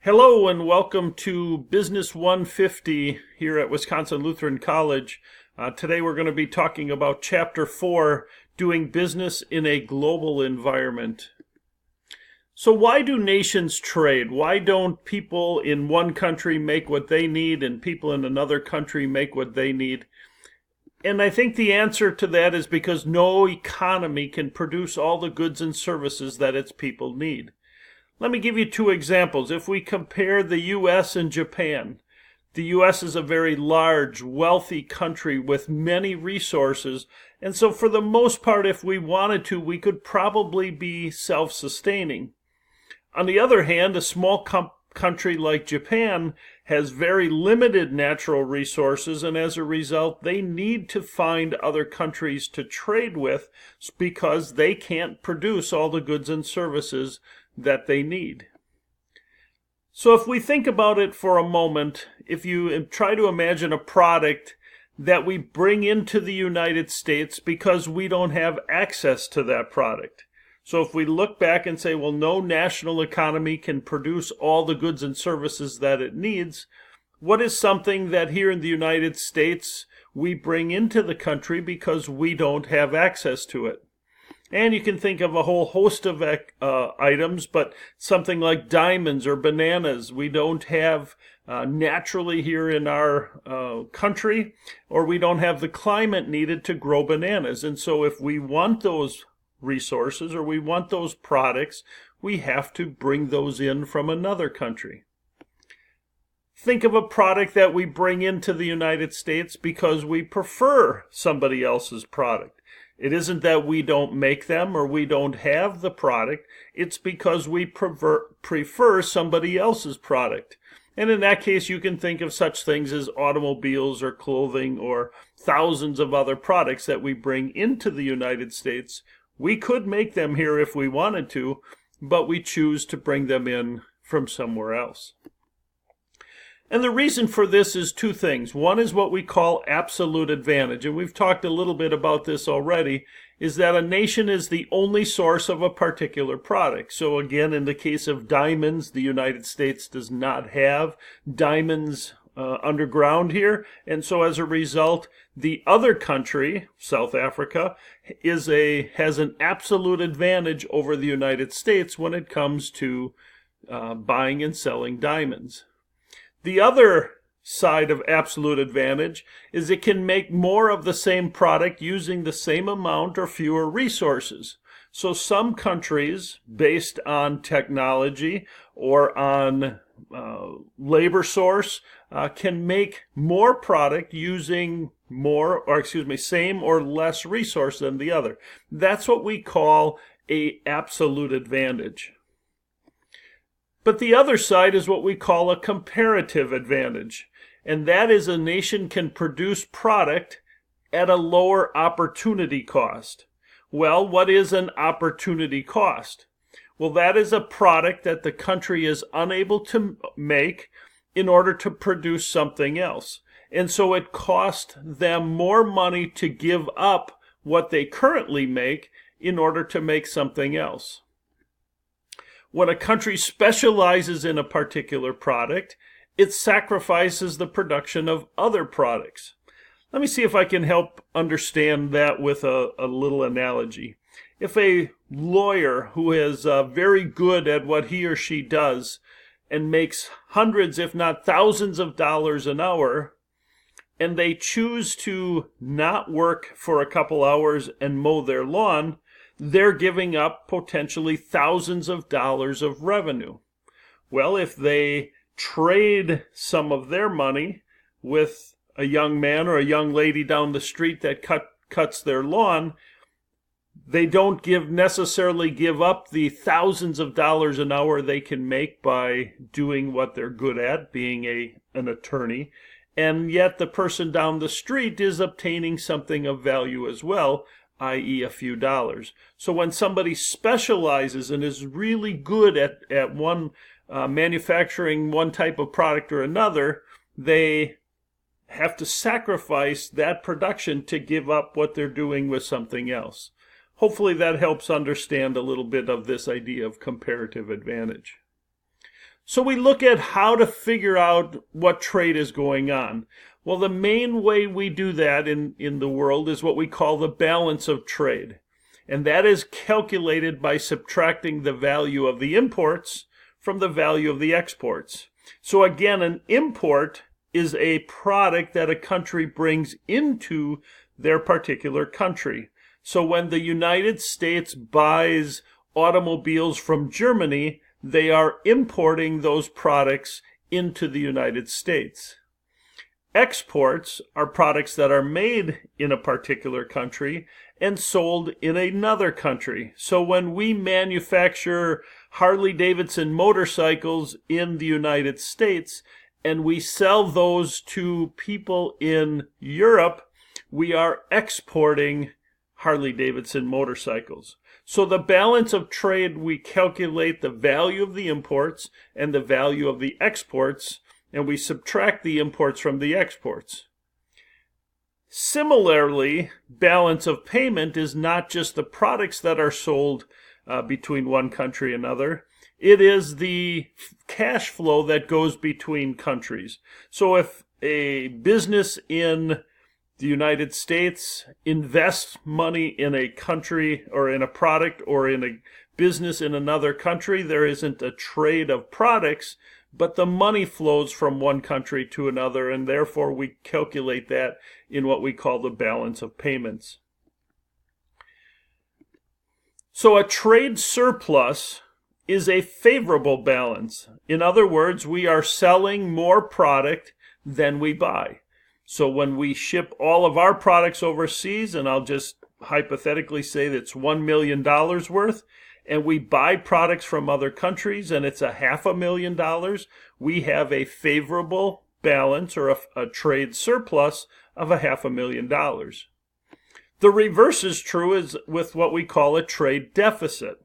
Hello and welcome to Business 150 here at Wisconsin Lutheran College. Today we're going to be talking about Chapter 4, Doing Business in a Global Environment. So why do nations trade? Why don't people in one country make what they need and people in another country make what they need? And I think the answer to that is because no economy can produce all the goods and services that its people need. Let me give you two examples. If we compare the U.S. and Japan, the U.S. is a very large, wealthy country with many resources, and so for the most part, if we wanted to, we could probably be self-sustaining. On the other hand, a small country like Japan has very limited natural resources, and as a result, they need to find other countries to trade with because they can't produce all the goods and services that they need. So if we think about it for a moment, if you try to imagine a product that we bring into the United States because we don't have access to that product. So if we look back and say, well, no national economy can produce all the goods and services that it needs, what is something that here in the United States we bring into the country because we don't have access to it? And you can think of a whole host of items, but something like diamonds or bananas we don't have naturally here in our country, or we don't have the climate needed to grow bananas. And so if we want those resources or we want those products, we have to bring those in from another country. Think of a product that we bring into the United States because we prefer somebody else's product. It isn't that we don't make them or we don't have the product. It's because we prefer somebody else's product. And in that case, you can think of such things as automobiles or clothing or thousands of other products that we bring into the United States. We could make them here if we wanted to, but we choose to bring them in from somewhere else. And the reason for this is two things. One is what we call absolute advantage, and we've talked a little bit about this already, is that a nation is the only source of a particular product. So again, in the case of diamonds, the United States does not have diamonds underground here, and so as a result, the other country, South Africa, has an absolute advantage over the United States when it comes to buying and selling diamonds. The other side of absolute advantage is it can make more of the same product using the same amount or fewer resources. So some countries, based on technology or on labor source, can make more product using same or less resource than the other. That's what we call an absolute advantage. But the other side is what we call a comparative advantage, and that is a nation can produce product at a lower opportunity cost. Well, what is an opportunity cost? Well, that is a product that the country is unable to make in order to produce something else. And so it costs them more money to give up what they currently make in order to make something else. When a country specializes in a particular product, it sacrifices the production of other products. Let me see if I can help understand that with a little analogy. If a lawyer who is very good at what he or she does and makes hundreds, if not thousands of dollars an hour, and they choose to not work for a couple hours and mow their lawn, they're giving up potentially thousands of dollars of revenue. Well, if they trade some of their money with a young man or a young lady down the street that cuts their lawn, they don't necessarily give up the thousands of dollars an hour they can make by doing what they're good at, being an attorney, and yet the person down the street is obtaining something of value as well, i.e. a few dollars. So when somebody specializes and is really good at one manufacturing one type of product or another, they have to sacrifice that production to give up what they're doing with something else. Hopefully that helps understand a little bit of this idea of comparative advantage. So we look at how to figure out what trade is going on. Well, the main way we do that in the world is what we call the balance of trade. And that is calculated by subtracting the value of the imports from the value of the exports. So again, an import is a product that a country brings into their particular country. So when the United States buys automobiles from Germany, they are importing those products into the United States. Exports are products that are made in a particular country and sold in another country. So when we manufacture Harley-Davidson motorcycles in the United States and we sell those to people in Europe, we are exporting Harley-Davidson motorcycles. So the balance of trade, we calculate the value of the imports and the value of the exports, and we subtract the imports from the exports. Similarly, balance of payment is not just the products that are sold between one country and another. It is the cash flow that goes between countries. So if a business in the United States invests money in a country or in a product or in a business in another country, there isn't a trade of products, but the money flows from one country to another, and therefore we calculate that in what we call the balance of payments. So a trade surplus is a favorable balance. In other words, we are selling more product than we buy. So when we ship all of our products overseas, and I'll just hypothetically say that's $1 million worth, and we buy products from other countries and it's $500,000, we have a favorable balance or a trade surplus of $500,000. The reverse is true is with what we call a trade deficit.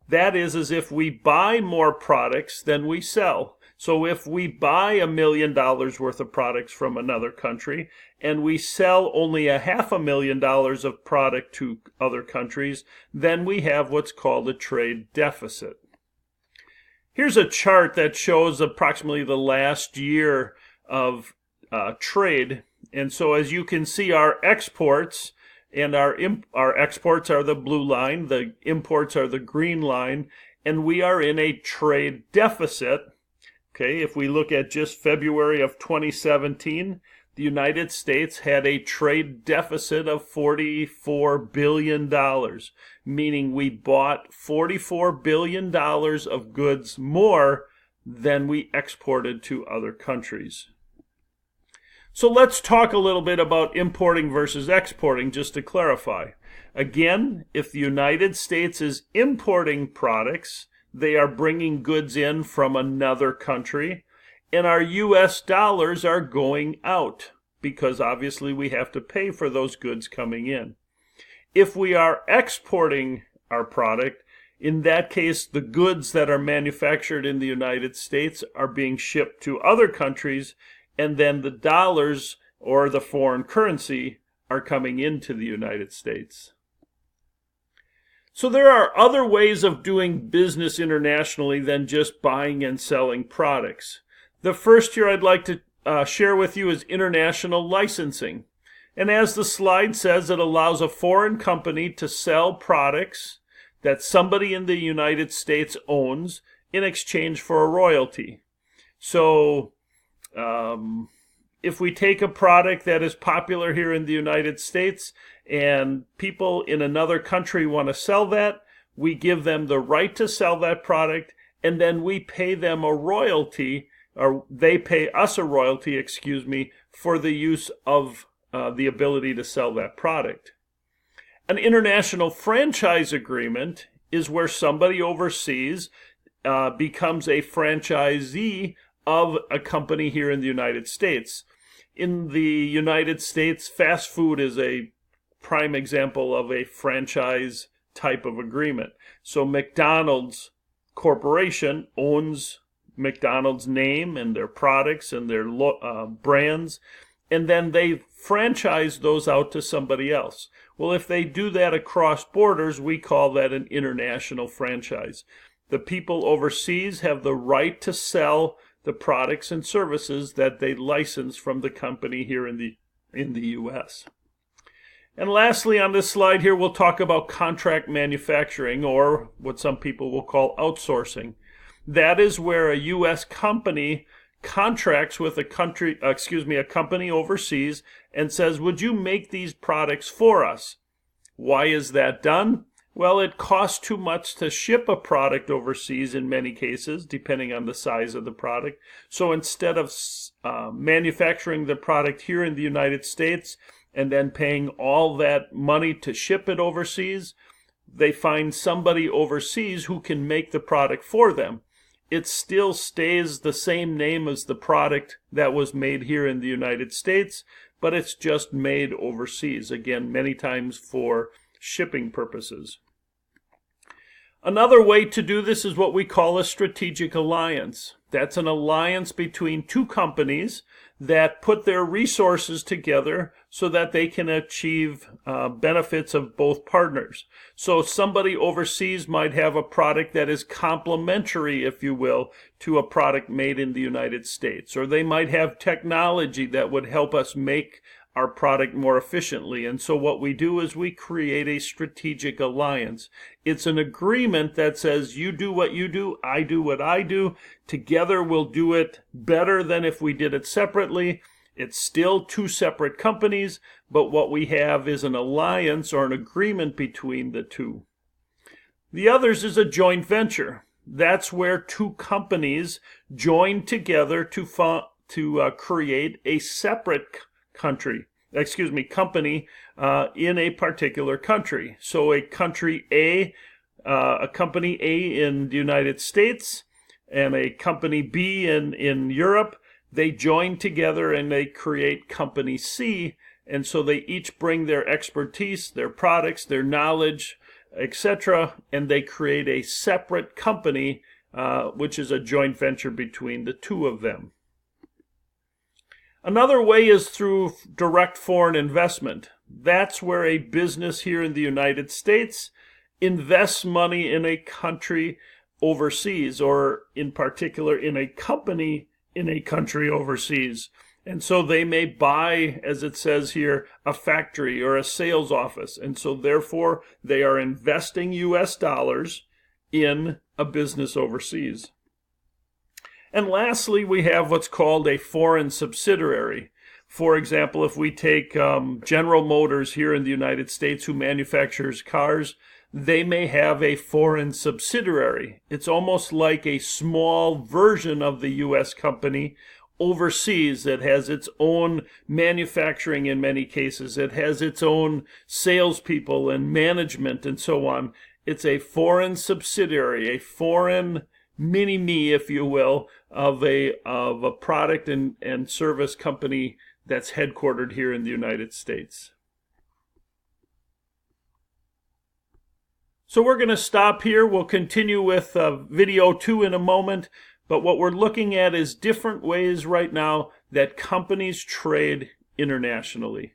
That is as if we buy more products than we sell. So if we buy $1 million worth of products from another country and we sell only $500,000 of product to other countries, then we have what's called a trade deficit. Here's a chart that shows approximately the last year of trade. And so as you can see, our exports and our exports are the blue line, the imports are the green line, and we are in a trade deficit. Okay, if we look at just February of 2017, the United States had a trade deficit of $44 billion, meaning we bought $44 billion of goods more than we exported to other countries. So let's talk a little bit about importing versus exporting, just to clarify. Again, if the United States is importing products, they are bringing goods in from another country, and our U.S. dollars are going out because obviously we have to pay for those goods coming in. If we are exporting our product, in that case, the goods that are manufactured in the United States are being shipped to other countries, and then the dollars or the foreign currency are coming into the United States. So there are other ways of doing business internationally than just buying and selling products. The first here I'd like to share with you is international licensing. And as the slide says, it allows a foreign company to sell products that somebody in the United States owns in exchange for a royalty. So if we take a product that is popular here in the United States and people in another country want to sell that, we give them the right to sell that product, and then we pay them a royalty, or they pay us a royalty, for the use of the ability to sell that product. An international franchise agreement is where somebody overseas becomes a franchisee of a company here in the United States. In the United States, fast food is a prime example of a franchise type of agreement. So McDonald's Corporation owns McDonald's name and their products and their brands, and then they franchise those out to somebody else. Well, if they do that across borders, we call that an international franchise. The people overseas have the right to sell the products and services that they license from the company here in the U.S. And lastly, on this slide here, we'll talk about contract manufacturing, or what some people will call outsourcing. That is where a U.S. company contracts with a company overseas and says, would you make these products for us? Why is that done? Well, it costs too much to ship a product overseas in many cases, depending on the size of the product. So instead of manufacturing the product here in the United States and then paying all that money to ship it overseas, they find somebody overseas who can make the product for them. It still stays the same name as the product that was made here in the United States, but it's just made overseas, again, many times for shipping purposes. Another way to do this is what we call a strategic alliance. That's an alliance between two companies that put their resources together so that they can achieve benefits of both partners. So somebody overseas might have a product that is complementary, if you will, to a product made in the United States. Or they might have technology that would help us make our product more efficiently. And so what we do is we create a strategic alliance. It's an agreement that says you do what you do, I do what I do. Together we'll do it better than if we did it separately. It's still two separate companies, but what we have is an alliance or an agreement between the two. The others is a joint venture. That's where two companies join together to create a separate company in a particular country. So a company A in the United States and a company B in Europe, they join together and they create company C. And so they each bring their expertise, their products, their knowledge, etc., and they create a separate company, which is a joint venture between the two of them. Another way is through direct foreign investment. That's where a business here in the United States invests money in a country overseas, or in particular in a company in a country overseas. And so they may buy, as it says here, a factory or a sales office. And so therefore they are investing US dollars in a business overseas. And lastly, we have what's called a foreign subsidiary. For example, if we take General Motors here in the United States, who manufactures cars, they may have a foreign subsidiary. It's almost like a small version of the U.S. company overseas that has its own manufacturing in many cases. It has its own salespeople and management and so on. It's a foreign subsidiary, a foreign mini-me, if you will, of a product and service company that's headquartered here in the United States. So we're going to stop here. We'll continue with video 2 in a moment, but what we're looking at is different ways right now that companies trade internationally.